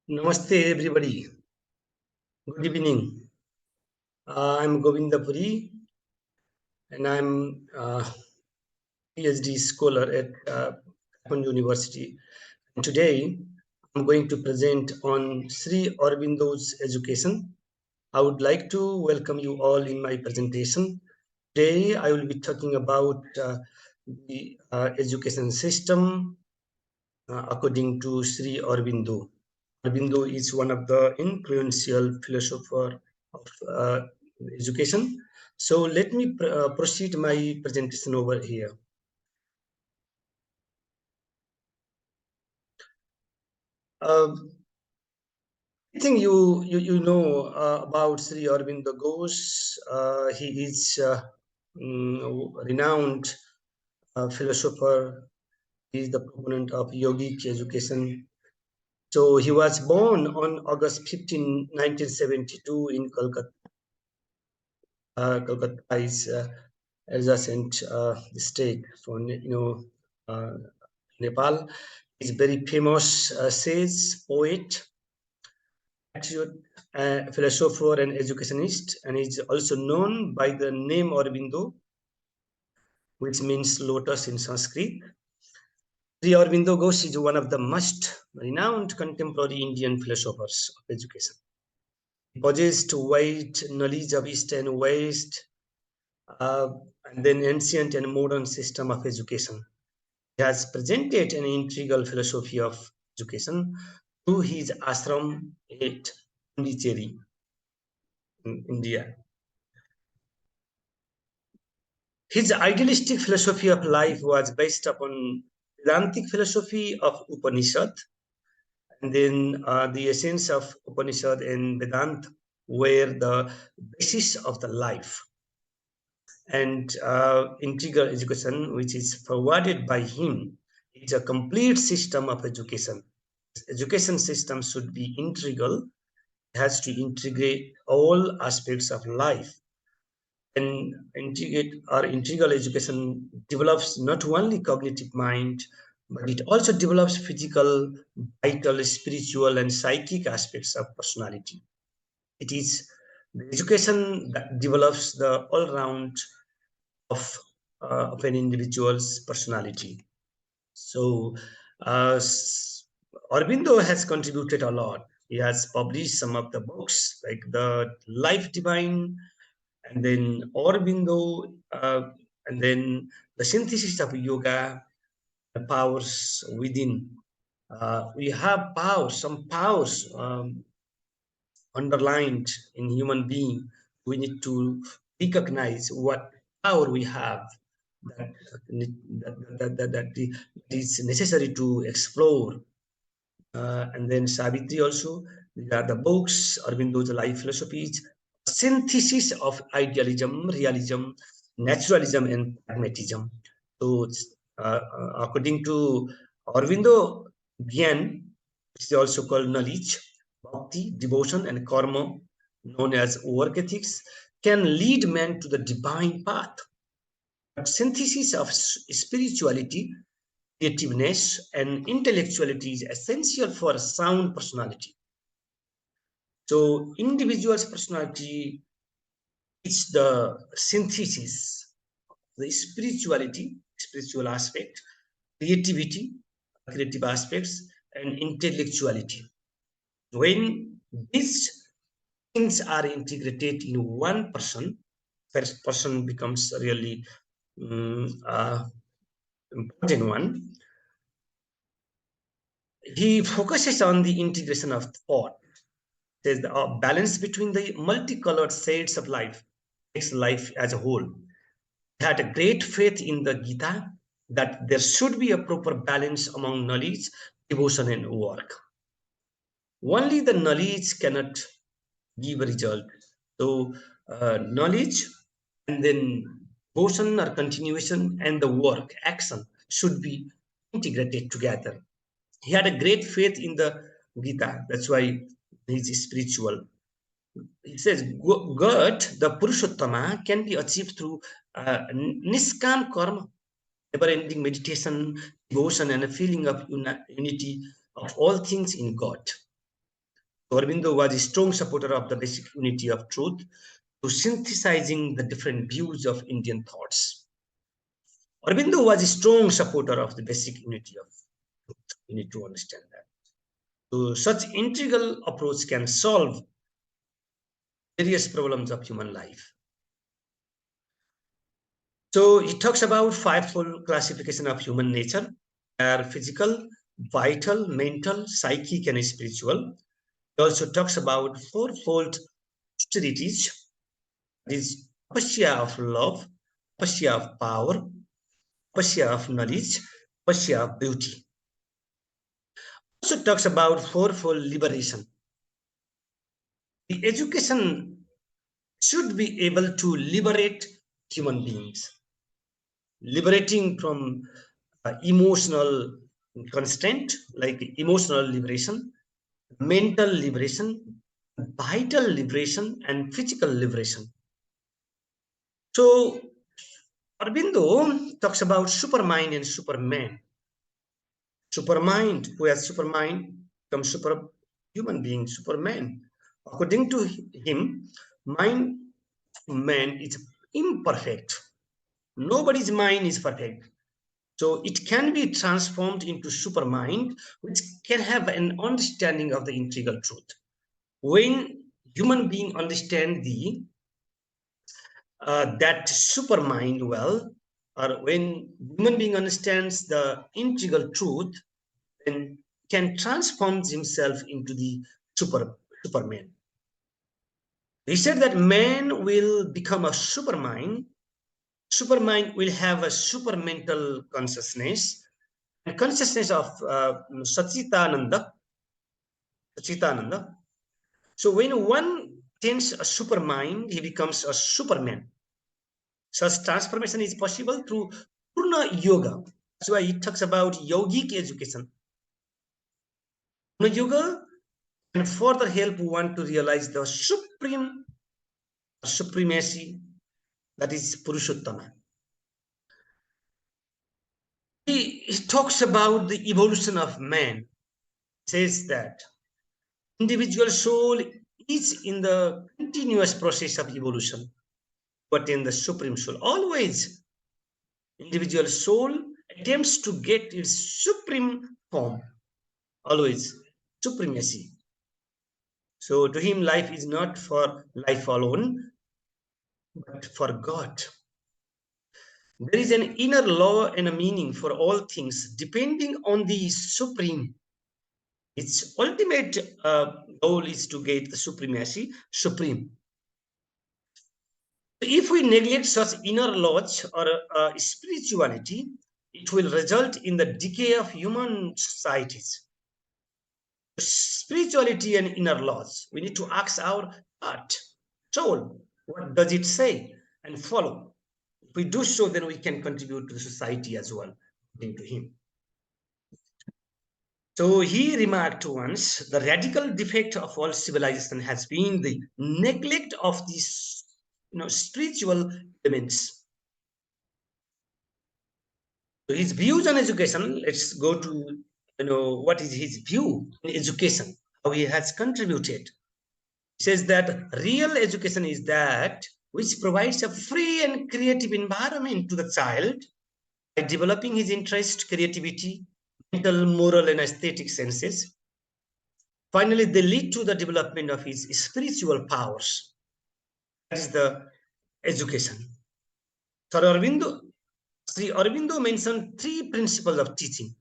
Namaste, everybody. Good evening. I'm Govinda Puri, and I'm PhD scholar at Kappan University. And today, I'm going to present on Sri Aurobindo's education. I would like to welcome you all in my presentation. Today, I will be talking about the education system according to Sri Aurobindo. Aurobindo is one of the influential philosopher of education. So let me proceed my presentation over here. I think you know about Sri Aurobindo Ghosh. He is renowned philosopher. He is the proponent of yogic education. So he was born on August 15, 1972 in Kolkata. Kolkata is adjacent state from Nepal. He's very famous sage, poet, philosopher, and educationist, and is also known by the name Aurobindo, which means lotus in Sanskrit. Sri Aurobindo Ghosh is one of the most renowned contemporary Indian philosophers of education. He possessed wide knowledge of East and West, uh, and then ancient and modern system of education. He has presented an integral philosophy of education through his ashram at Pondicherry in India. His idealistic philosophy of life was based upon Vedantic philosophy of Upanishad, and then the essence of Upanishad and Vedanta were the basis of the life. And integral education, which is forwarded by him, is a complete system of education. Education system should be integral, has to integrate all aspects of life. And integral education develops not only cognitive mind, but it also develops physical, vital, spiritual, and psychic aspects of personality. It is the education that develops the all-round of an individual's personality. So, Aurobindo has contributed a lot. He has published some of the books like The Life Divine, and then Aurobindo, and then The Synthesis of Yoga, The Powers Within. We have powers, some powers underlined in human being. We need to recognize what power we have that, that is necessary to explore. And then Savitri also, these are the books, Aurobindo's life philosophies, synthesis of idealism, realism, naturalism, and pragmatism. So, according to Aurobindo, Gyan, which is also called knowledge, bhakti, devotion, and karma, known as work ethics, can lead man to the divine path. But synthesis of spirituality, creativeness, and intellectuality is essential for a sound personality. So, individual's personality is the synthesis, the spirituality, spiritual aspect, creativity, creative aspects, and intellectuality. When these things are integrated in one person, first person becomes really important one. He focuses on the integration of thought. There's a balance between the multicolored shades of life, makes life as a whole. He had a great faith in the Gita that there should be a proper balance among knowledge, devotion, and work. Only the knowledge cannot give a result. So, knowledge and then devotion or continuation and the work, action should be integrated together. He had a great faith in the Gita. That's why he's spiritual. It says good, the Purushottama, can be achieved through niskam karma, never-ending meditation, devotion, and a feeling of unity of all things in God. Aurobindo was a strong supporter of the basic unity of truth to synthesizing the different views of Indian thoughts. Aurobindo was a strong supporter of the basic unity of truth. You need to understand that. So such integral approach can solve various problems of human life. So he talks about fivefold classification of human nature: are physical, vital, mental, psychic, and spiritual. He also talks about fourfold austerities: that is tapasya of love, tapasya of power, tapasya of knowledge, tapasya of beauty. Also talks about fourfold liberation. The education should be able to liberate human beings, liberating from emotional constraint, like emotional liberation, mental liberation, vital liberation, and physical liberation. So Aurobindo talks about supermind and superman. Supermind, who has supermind, becomes super human being, superman. According to him, mind man is imperfect. Nobody's mind is perfect. So it can be transformed into supermind, which can have an understanding of the integral truth. When human being understand the that supermind well, or when human being understands the integral truth, then can transform himself into the superman. He said that man will become a supermind. Supermind will have a supermental consciousness, and consciousness of Sachitananda. Sachitananda. So when one attains a supermind, he becomes a superman. Such transformation is possible through Purna Yoga. That's why he talks about yogic education. Purna Yoga can further help one to realize the supremacy, that is Purushottama. He talks about the evolution of man. He says that individual soul is in the continuous process of evolution, but in the supreme soul, always individual soul attempts to get its supreme form, always supremacy. So to him, life is not for life alone, but for God. There is an inner law and a meaning for all things, depending on the supreme. Its ultimate goal is to get the supremacy, supreme. If we neglect such inner laws or spirituality, it will result in the decay of human societies. Spirituality and inner laws, we need to ask our heart, soul, what does it say, and follow. If we do so, then we can contribute to the society as well, according to him. So he remarked once, the radical defect of all civilization has been the neglect of these spiritual elements. So his views on education, let's go to what is his view in education, how he has contributed. He says that real education is that which provides a free and creative environment to the child by developing his interest, creativity, mental, moral, and aesthetic senses. Finally, they lead to the development of his spiritual powers. That is the education. Sri Aurobindo mentioned three principles of teaching.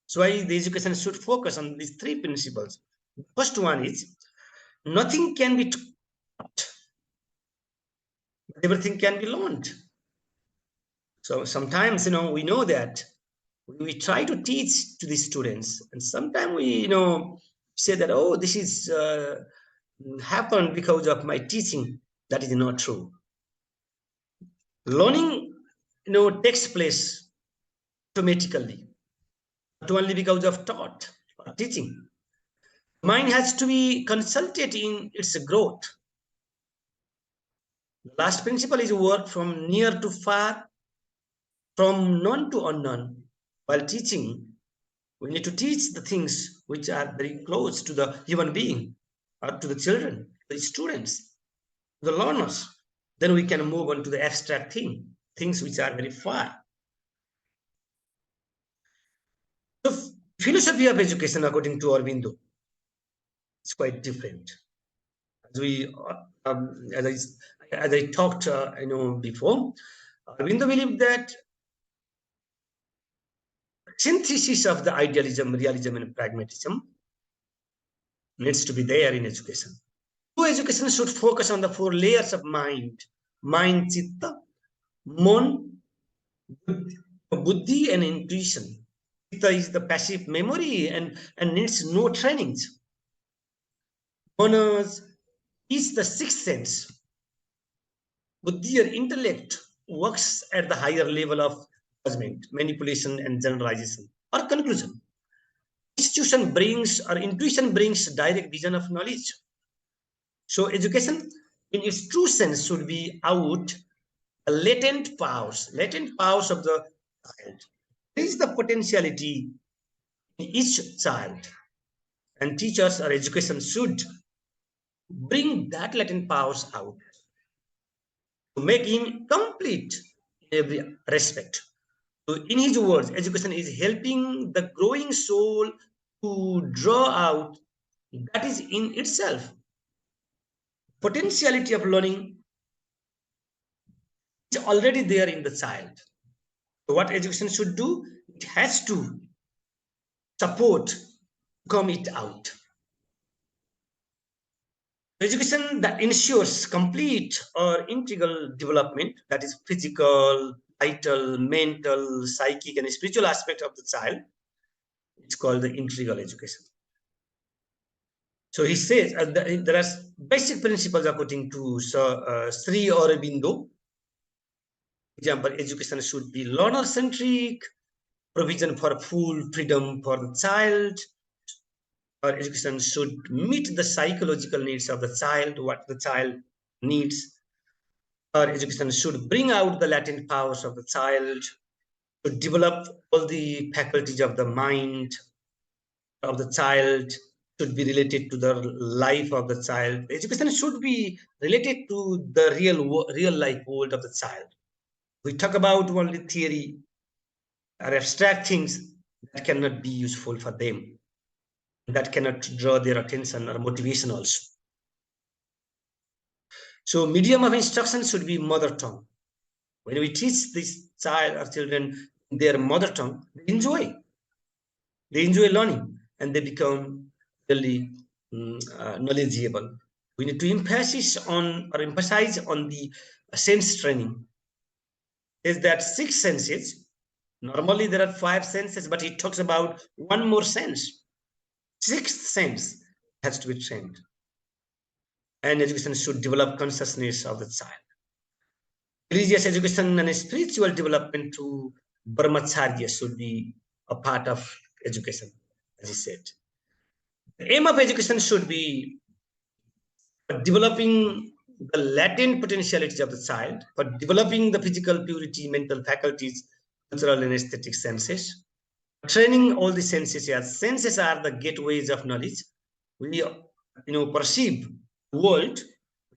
So why the education should focus on these three principles. The first one is nothing can be taught, everything can be learned. So sometimes we know that we try to teach to the students, and sometimes we say that, oh, this is happened because of my teaching. That is not true. Learning takes place automatically, not only because of taught or teaching. Mind has to be consulted in its growth. The last principle is work from near to far, from known to unknown. While teaching, we need to teach the things which are very close to the human being. to the children, the students, the learners. Then we can move on to the abstract things which are very far. So philosophy of education, according to Aurobindo, is quite different. As we, as I talked, before, Aurobindo believed that synthesis of the idealism, realism, and pragmatism needs to be there in education. True education should focus on the four layers of mind, chitta, mon, buddhi, and intuition. Chitta is the passive memory and needs no trainings. Manas is the sixth sense. Buddhi or intellect works at the higher level of judgment, manipulation, and generalization or conclusion. Intuition brings direct vision of knowledge. So education in its true sense should be out the latent powers of the child. There is the potentiality in each child, and teachers or education should bring that latent powers out to make him complete in every respect. So in his words, education is helping the growing soul to draw out that is in itself. Potentiality of learning is already there in the child. So what education should do? It has to support, come it out. Education that ensures complete or integral development, that is physical, vital, mental, psychic, and spiritual aspect of the child, it's called the integral education. So he says there are basic principles according to Sri Aurobindo. Example, education should be learner-centric, provision for full freedom for the child. Our education should meet the psychological needs of the child, what the child needs. Our education should bring out the latent powers of the child, to develop all the faculties of the mind of the child, should be related to the life of the child. Education should be related to the real life world of the child. We talk about only theory or abstract things that cannot be useful for them, that cannot draw their attention or motivation also. So medium of instruction should be mother tongue. When we teach this child or children their mother tongue, they enjoy learning, and they become really knowledgeable. We need to emphasize on the sense training. Is that six senses? Normally there are five senses, but he talks about one more sense. Sixth sense has to be trained. And education should develop consciousness of the child. Religious education and spiritual development through brahmacharya should be a part of education, as he said. The aim of education should be developing the latent potentialities of the child, for developing the physical purity, mental faculties, cultural and aesthetic senses, training all the senses. As senses are the gateways of knowledge. We perceive the world,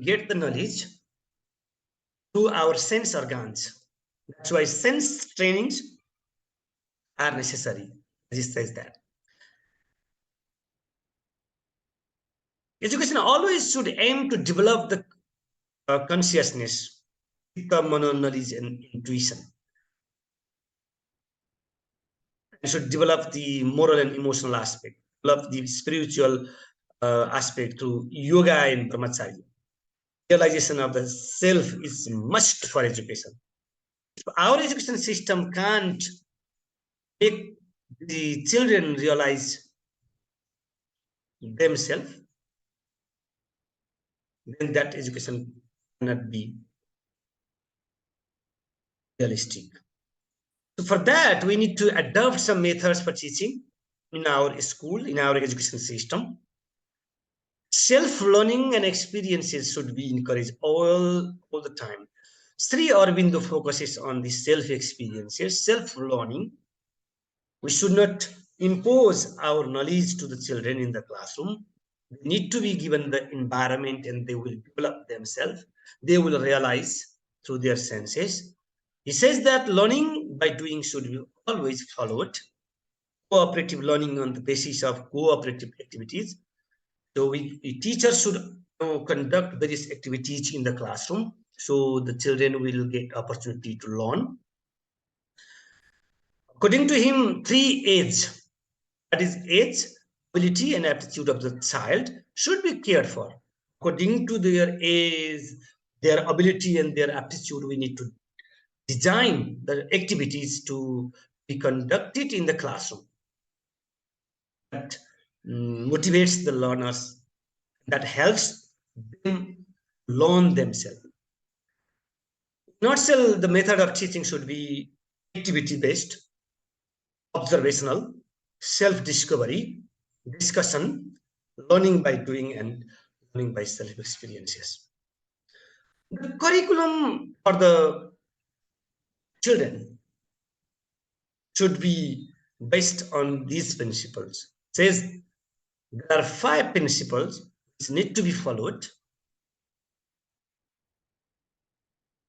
get the knowledge through our sense organs. That's why sense trainings are necessary, as he says that. Education always should aim to develop the consciousness, knowledge, and intuition. It should develop the moral and emotional aspect, develop the spiritual aspect through yoga and brahmacharya. Realization of the self is must for education. If our education system can't make the children realize themselves, then that education cannot be realistic. So for that, we need to adopt some methods for teaching in our school, in our education system. Self-learning and experiences should be encouraged all the time. Sri Aurobindo focuses on the self-experiences, self-learning. We should not impose our knowledge to the children in the classroom. They need to be given the environment and they will develop themselves. They will realize through their senses. He says that learning by doing should be always followed. Cooperative learning on the basis of cooperative activities. So teachers should conduct various activities in the classroom so the children will get opportunity to learn. According to him, three aids, that is age, ability, and aptitude of the child, should be cared for. According to their age, their ability, and their aptitude, we need to design the activities to be conducted in the classroom that motivates the learners, that helps them learn themselves. Not so the method of teaching should be activity based, observational, self discovery, discussion, learning by doing, and learning by self experiences. The curriculum for the children should be based on these principles. It says there are 5 principles which need to be followed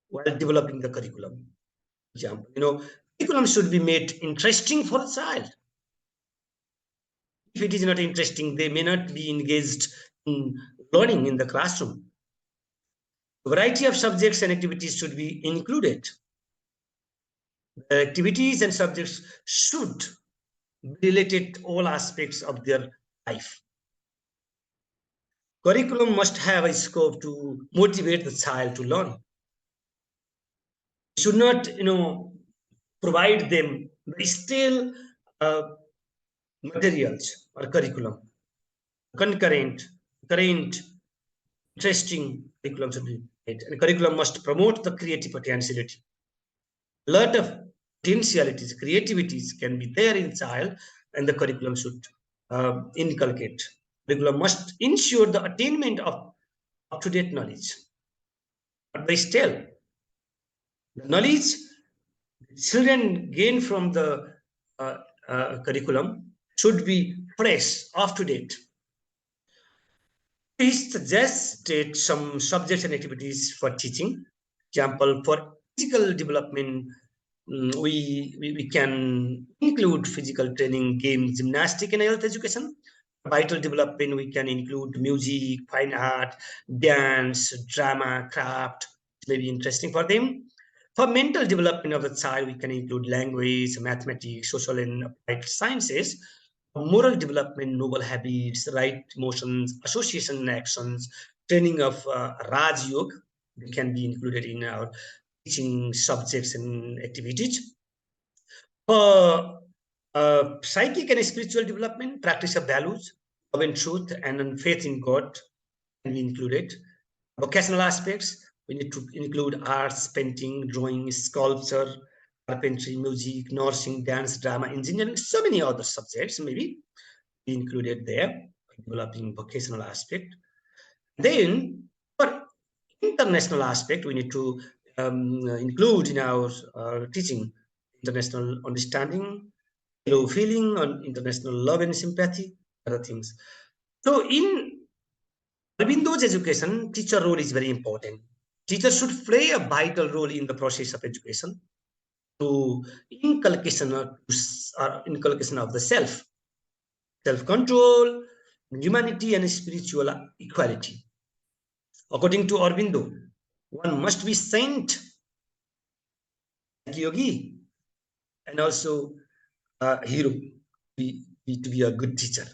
while developing the curriculum. Example, curriculum should be made interesting for the child. If it is not interesting, they may not be engaged in learning in the classroom. A variety of subjects and activities should be included. The activities and subjects should be related to all aspects of their life. Curriculum must have a scope to motivate the child to learn. It should not, provide them stale materials or curriculum. Concurrent, current, interesting curriculum should be made. And curriculum must promote the creative potentiality. A lot of potentialities, creativities can be there in child, and the curriculum should inculcate. Curriculum must ensure the attainment of up-to-date knowledge. But by still, the knowledge children gain from the curriculum should be fresh, up-to-date. He suggested some subjects and activities for teaching. Example, for physical development, we can include physical training, games, gymnastic, and health education. Vital development, we can include music, fine art, dance, drama, craft. It may be interesting for them. For mental development of the child, we can include language, mathematics, social and applied sciences. Moral development, noble habits, right emotions, association actions, training of Raj Yoga, they can be included in our teaching subjects and activities. For psychic and spiritual development, practice of values, love and truth, and faith in God can be included. Vocational aspects, we need to include arts, painting, drawing, sculpture, carpentry, music, nursing, dance, drama, engineering, so many other subjects maybe be included there, developing vocational aspect. Then for international aspect, we need to include in our teaching international understanding, low feeling, on international love and sympathy, other things. So in Aurovind's education, teacher role is very important. Teachers should play a vital role in the process of education to inculcation of the self-control, humanity, and spiritual equality. According to Aurobindo, one must be saint like yogi and also a hero to be a good teacher.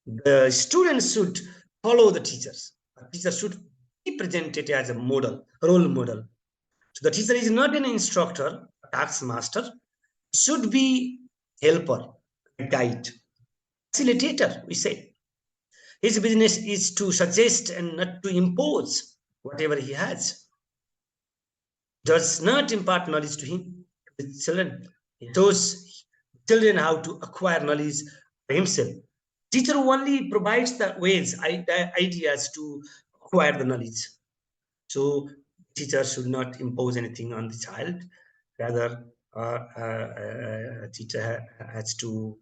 The students should follow the teachers. The teacher should be presented as a model, role model. So the teacher is not an instructor, a task master. Should be helper, a guide, facilitator, we say. His business is to suggest and not to impose whatever he has. Does not impart knowledge to him, to the children. He shows children how to acquire knowledge for himself. Teacher only provides the ways, ideas to acquire the knowledge. So teacher should not impose anything on the child. Rather, teacher has to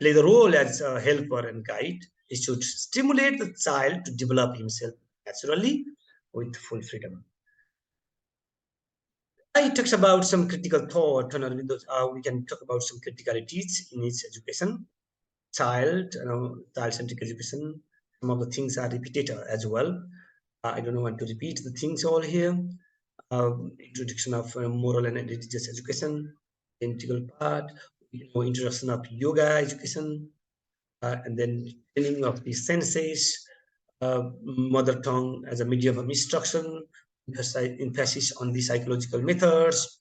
play the role as a helper and guide. It should stimulate the child to develop himself naturally with full freedom. I talks about some critical thought on Aurobindo. We can talk about some criticalities in its education. Child-centric education. Some of the things are repeated as well. I don't want to repeat the things all here. Introduction of moral and religious education, integral part, introduction of yoga education, and then training of the senses, mother tongue as a medium of instruction, emphasis on the psychological methods,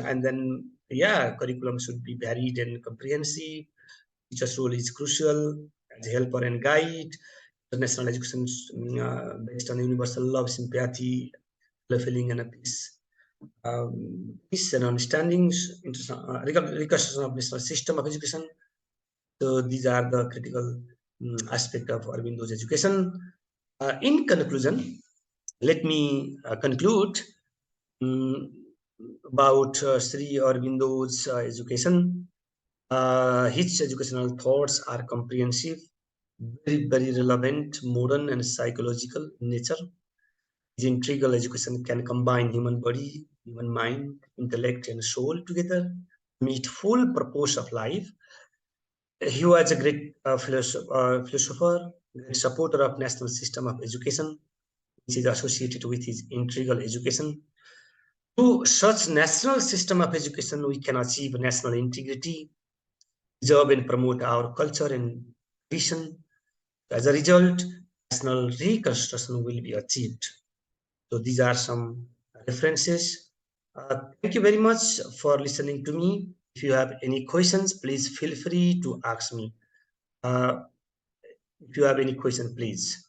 and then yeah, curriculum should be varied and comprehensive. Teacher's role is crucial as a helper and guide. International education based on universal love, sympathy, fulfilling, and a peace and understandings, reconstruction of national system of education. So these are the critical aspect of Aurobindo's education. In conclusion, let me conclude um, about Sri Aurobindo's education. His educational thoughts are comprehensive, very relevant, modern, and psychological in nature. His integral education can combine human body, human mind, intellect, and soul together to meet full purpose of life. He was a great philosopher, great supporter of national system of education, which is associated with his integral education. Through such national system of education, we can achieve national integrity, preserve and promote our culture and tradition. As a result, national reconstruction will be achieved. So these are some references. Thank you very much for listening to me. If you have any questions, please feel free to ask me. Uh, if you have any question, please.